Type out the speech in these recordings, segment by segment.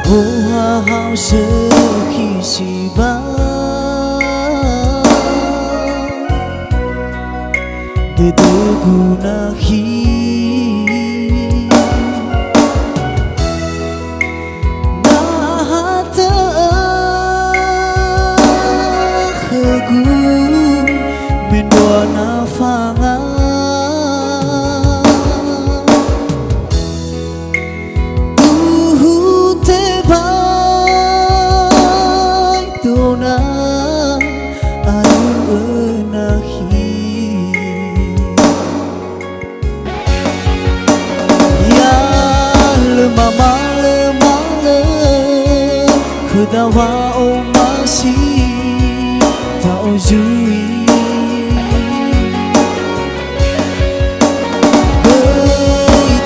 hoa hao sơ khi si ba de de guna khi na hata khegu min doa na fanga Dawa o masih tao jui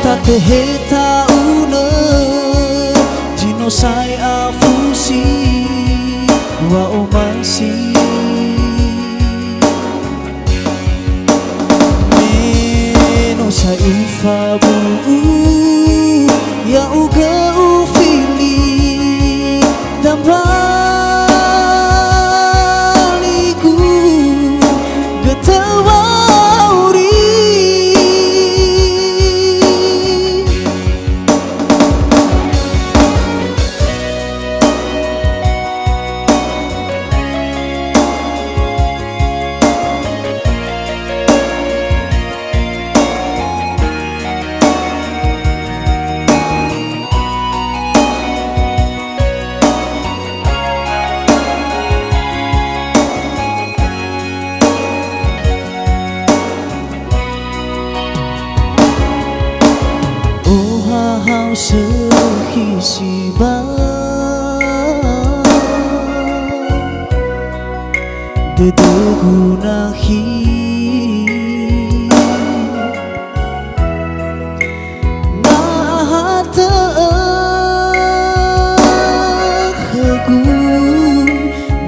ta te he ta una jino sai a fusi wa o masih no sai ufa bu ya uga ufili baliku getawauri hao sơ khi si ba de de guna khi na hata khegu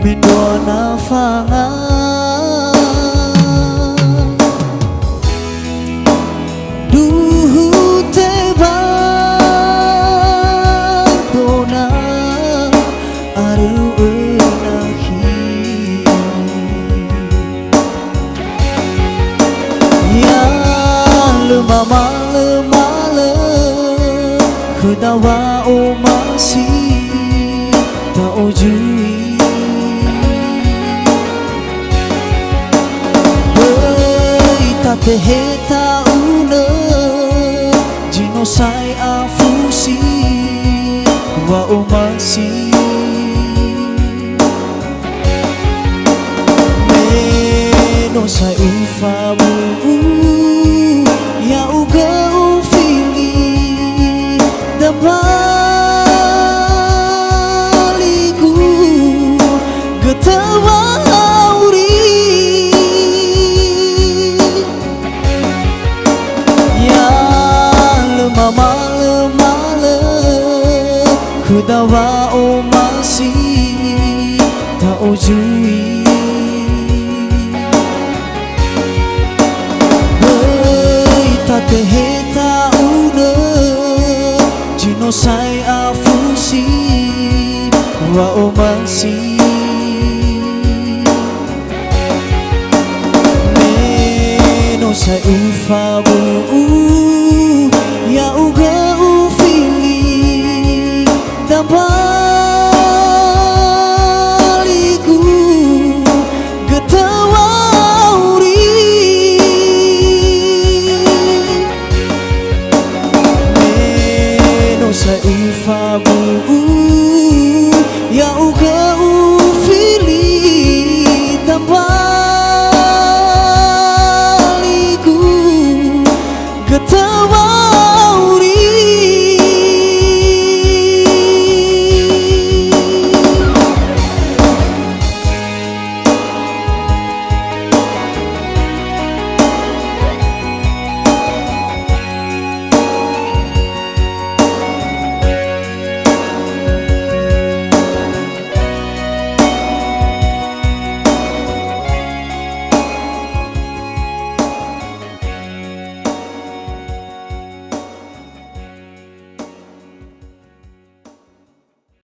min doa na fanga male dawa o masih tao jui ta te he ta una jino sai a fusi wa o masih no sai ufa bu ya uga ufili da baliku getawauri ya lemama kudawa o masih tao jui te he ta una jino sai a fusi wa o masih no sai ufa bu ya uga ufili da baliku getawauri sa ufa bu